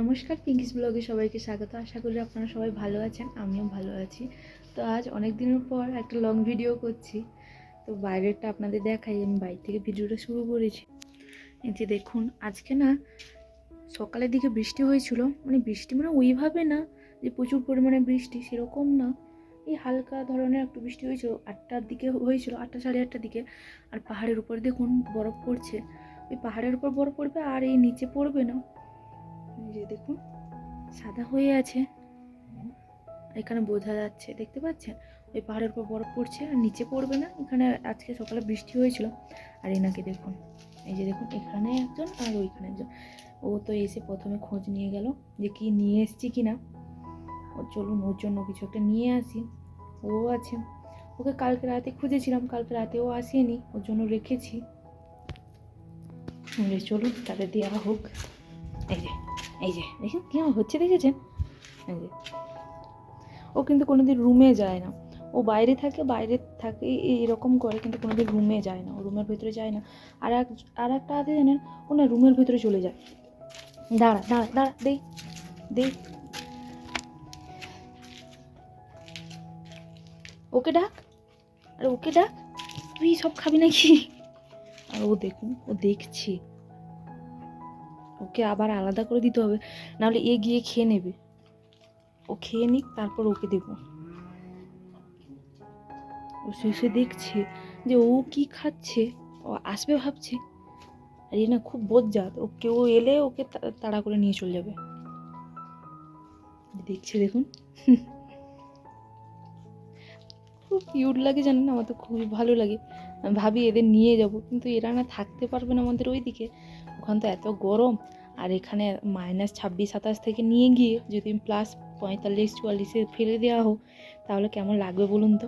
নমস্কার, পিঙ্কিস ব্লগে সবাইকে স্বাগত। আশা করি আপনারা সবাই ভালো আছেন, আমিও ভালো আছি। তো আজ অনেক দিনের পর একটা লং ভিডিও করছি। তো বাইরেরটা আপনাদের দেখাই, আমি বাইরে থেকে ভিডিওটা শুরু করেছি। এই যে দেখুন, আজকে না সকালের দিকে বৃষ্টি হয়েছিল, বৃষ্টি ওইভাবে না যে প্রচুর পরিমাণে বৃষ্টি, সেরকম না। এই হালকা ধরনের একটু বৃষ্টি হয়েছিল, 8টার দিকে হয়েছিল, 8টা সাড়ে 8টার দিকে। আর পাহাড়ের উপর দেখুন বরফ পড়ছে। ওই পাহাড়ের উপর বরফ পড়বে আর এই নিচে পড়বে না। যে দেখুন সাদা হয়ে আছে, এখানে বোঝা যাচ্ছে, দেখতে পাচ্ছেন? ওই পাহাড়ের উপর বরফ পড়ছে আর নিচে পড়বে না। এখানে আজকে সকালে বৃষ্টি হয়েছিল। আর এনাকে দেখুন, এই যে দেখুন, এখানে একজন আর ওইখানে একজন। ও তো এসে প্রথমে খোঁজ নিয়ে গেল যে কি নিয়ে এসছি কিনা। ও চলুন ওর জন্য কিছু একটা নিয়ে আসি। ও আছে, ওকে কালকে রাতে খুঁজেছিলাম, কালকে রাতে ও আসেনি, ওর জন্য রেখেছি। চলুন তাদের দেওয়া হোক। এই যে এই যে দেখুন কি হচ্ছে, দেখেছেন? এই যে ও কিন্তু কোনোদিন রুমে যায় না, ও বাইরে থাকে এরকম করে, কিন্তু কোনোদিন রুমে যায় না, ও রুমের ভেতরে যায় না। আর একটা আছে জানেন, ও না রুমের ভেতরে চলে যায়। দাঁড়া দাঁড়া দাঁড়া, দেই ওকে ডাক, আরে ওকে ডাক, তুই সব খাবি নাকি? আর ও দেখুন, ও দেখছি, ওকে আবার আলাদা করে দিতে হবে, নাহলে এ গিয়ে খেয়ে নেবে। ও খেয়ে নিক, তারপর ওকে দেবো। ও শুয়ে দেখছে যে ও কি খাচ্ছে, ও আসবে ভাবছে। আর এ না খুব বজ্জাত, ও কেউ এলে ওকে তাড়া করে নিয়ে চলে যাবে। দেখছে দেখুন, খুব কিউট লাগে জানেন, আমার তো খুবই ভালো লাগে। আমি ভাবি এদের নিয়ে যাব, কিন্তু এরা না থাকতে পারবে না আমাদের ওইদিকে, ওখান তো এত গরম। আর এখানে -26-27 থেকে নিয়ে গিয়ে যদি +45-44-এ ফেলে দেওয়া হোক, তাহলে কেমন লাগবে বলুন তো?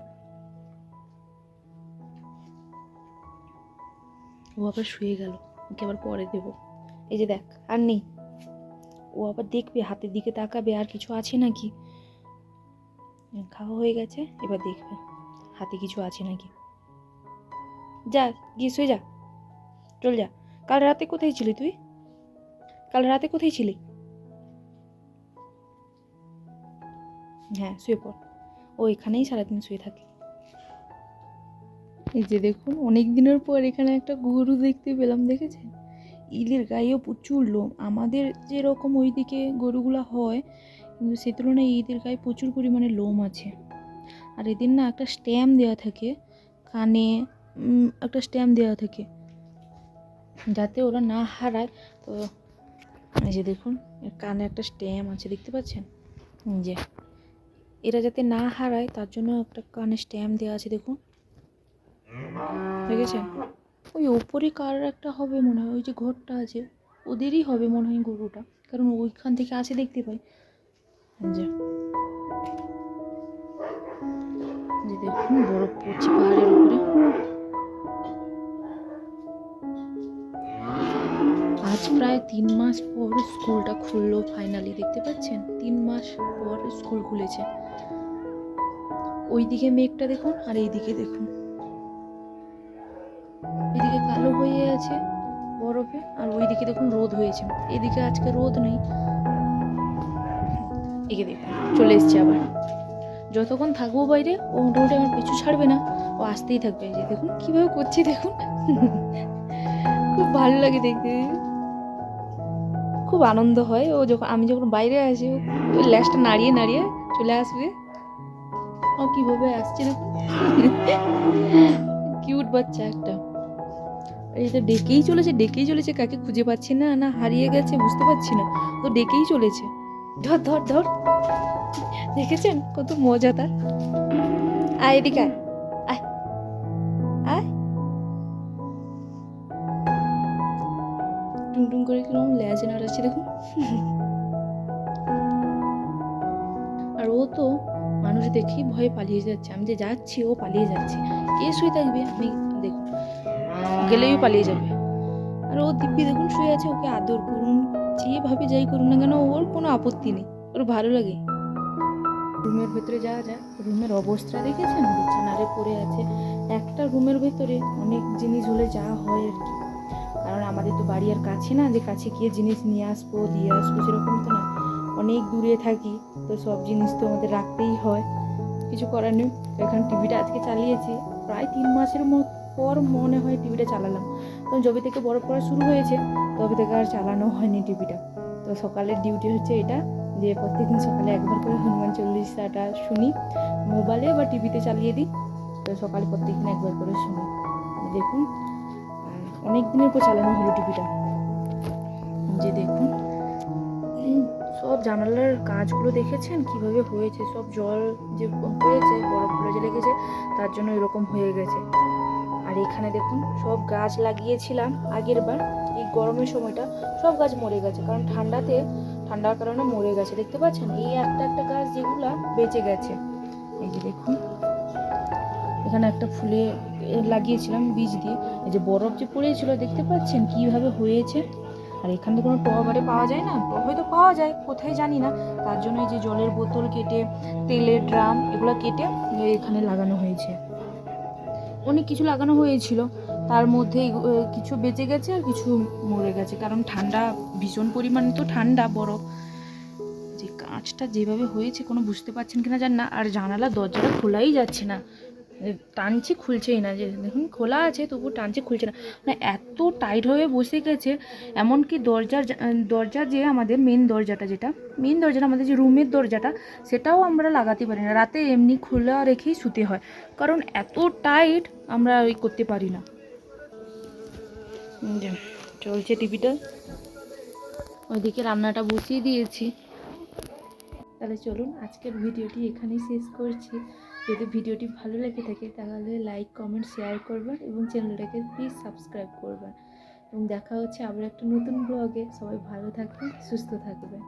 ও আবার শুয়ে গেল, ওকে আবার পরে দেবো। এই যে দেখ, আর নেই। ও আবার দেখবে, হাতের দিকে তাকাবে আর কিছু আছে নাকি। খাওয়া হয়ে গেছে, এবার দেখবে হাতে কিছু আছে নাকি। যা গিয়ে শুয়ে যা, চল যা। কাল রাতে কোথায় ছিলি তুই? হ্যাঁ, শুয়ে পড়। ও এখানেই সারাদিন শুয়ে থাকে। এই যে দেখুন, অনেক দিনের পর এখানে একটা গরু দেখতে পেলাম, দেখেছেন? এদের গায়েও প্রচুর লোম। আমাদের যেরকম ওইদিকে গরুগুলা হয়, কিন্তু সে তুলনায় এদের গায়ে প্রচুর পরিমাণে লোম আছে। আর এদের না একটা স্ট্যাম্প দেওয়া থাকে কানে, একটা স্ট্যাম্প দেওয়া থাকে যাতে ওরা না হারায়। তো এই যে দেখুন, এর কানে একটা স্ট্যাম্প আছে, দেখতে পাচ্ছেন? যে এরা যাতে না হারায় তার জন্য একটা কানে স্ট্যাম্প দেওয়া আছে, দেখুন, দেখেছেন? ওই ওপরে কার একটা হবে মনে হয়, ওই যে ঘরটা আছে ওদেরই হবে মনে হয় গরুটা, কারণ ওইখান থেকে আসে দেখতে পাই। যে দেখুন বরফ পড়ছে পাহাড়ের উপরে। আজ প্রায় 3 মাস পর স্কুলটা খুললো ফাইনালি, দেখতে পাচ্ছেন? 3 মাস পর স্কুল খুলেছে। ওইদিকে মেঘটা দেখুন আর এইদিকে দেখুন, এদিকে কালো হয়ে আছে বরফে, আর ওইদিকে দেখুন রোদ হয়েছে। এদিকে আজকে রোদ নেই। এদিকে দেখুন চলে এসছে আবার। যতক্ষণ থাকবো বাইরে ও মোটামুটি আমার পিছু ছাড়বে না, ও আসতেই থাকবে। এই যে দেখুন কিভাবে করছে, দেখুন খুব ভালো লাগে দেখতে, খুব আনন্দ হয়। ও আমি যখন বাইরে আসি, ও ল্যাসটা নাড়িয়ে নাড়িয়ে চলে আসবে। ও কিভাবে আসছে দেখুন, কিউট বাচ্চা একটা। এই তো ডেকেই চলেছে, কাকে খুঁজে পাচ্ছি না, না হারিয়ে গেছে বুঝতে পারছি না, তো ডেকেই চলেছে। ধর ধর ধর, দেখেছেন কত মজা তার? আয় এদিকে আয়, আয় আয়। টুনটুন করে কিরকম ল্যাজ নাড়াচ্ছে দেখুন। আর ও তো মানুষ দেখেই ভয়ে পালিয়ে যাচ্ছে, আমি যে যাচ্ছি ও পালিয়ে যাচ্ছে। কে শুয়ে থাকবে? আমি দেখুন গেলেই পালিয়ে যাবে। আর ও দিব্যি দেখুন শুয়ে আছে, ওকে আদর করুন, যেভাবে যাই করুন না কেন ওর কোনো আপত্তি নেই, ওর ভালো লাগে। রুমের ভেতরে যাওয়া যায়, রুমের অবস্থা দেখেছেন? বিছানারে পড়ে আছে। একটা রুমের ভেতরে অনেক জিনিস হলে যা হয় আর কি। আর কারণ আমাদের তো বাড়ি আর কাছে না যে কাছে গিয়ে জিনিস নিয়ে আসবো দিয়ে আসবো, সেরকম তো না, অনেক দূরে থাকি, তো সব জিনিস তো আমাদের রাখতেই হয়, কিছু করার নেই। তো এখানে টিভিটা আজকে চালিয়েছি, প্রায় 3 মাসের পর মনে হয় টিভিটা চালালাম, কারণ যবে থেকে বরফ পড়া শুরু হয়েছে তবে থেকে আর চালানো হয়নি টিভিটা। তো সকালের ডিউটি হচ্ছে এটা, যে প্রত্যেকদিন সকালে একবার করে হনুমান চল্লিশাটা শুনি, মোবাইলে বা টিভিতে চালিয়ে দিই, তো সকালে প্রত্যেকদিন একবার করে শুনি। দেখুন, আর অনেক দিনের পর চালানো হলো টিভিটা। যে দেখুন সব জানালার কাজগুলো দেখেছেন কিভাবে হয়েছে, সব জল যে হয়েছে, বরফগুলো যে লেগেছে তার জন্য এরকম হয়ে গেছে। আর এখানে দেখুন সব গাছ লাগিয়েছিলাম আগের বার, এই গরমের সময়টা সব গাছ মরে গেছে, কারণ ঠান্ডার কারণে মরে গেছে। দেখতে পাচ্ছেন এই একটা একটা গাছ যেগুলা বেঁচে গেছে। এই যে দেখুন, এখানে একটা ফুলে লাগিয়েছিলাম বীজ দিয়ে, এই যে বরফ যে পড়েছিল দেখতে পাচ্ছেন কিভাবে হয়েছে। আর এখানে তো কোনো টবারে পাওয়া যায় না, টব হয়তো পাওয়া যায় কোথায় জানি না, তার জন্য এই যে জলের বোতল কেটে, তেলের ড্রাম এগুলো কেটে এখানে লাগানো হয়েছে। অনেক কিছু লাগানো হয়েছিল, তার মধ্যে কিছু বেঁচে গেছে আর কিছু মরে গেছে, কারণ ঠান্ডা ভীষণ পরিমাণে তো ঠান্ডা বরফ। যে কাঁচটা যেভাবে হয়েছে কোনো বুঝতে পারছেন কিনা জান না, আর জানালা দরজাটা খোলাই যাচ্ছে না, টানছি খুলছেই না, যে দেখুন খোলা আছে তবু টানছি খুলছে না, মানে এত টাইট হয়ে বসে গেছে। এমনকি দরজা যে আমাদের মেন দরজাটা আমাদের যে রুমের দরজাটা, সেটাও আমরা লাগাতে পারি না, রাতে এমনি খোলা রেখেই শুতে হয়, কারণ এত টাইট আমরা ওই করতে পারি না। চলছে টিভিটা, ওইদিকে রান্নাটা বসিয়ে দিয়েছি। তাহলে চলুন আজকের ভিডিওটি এখানেই শেষ করছি। যদি ভিডিওটি ভালো লেগে থাকে তাহলে লাইক, কমেন্ট, শেয়ার করবেন এবং চ্যানেলটাকে প্লিজ সাবস্ক্রাইব করবেন। এবং দেখা হচ্ছে আবার একটা নতুন ব্লগে। সবাই ভালো থাকবেন, সুস্থ থাকবেন।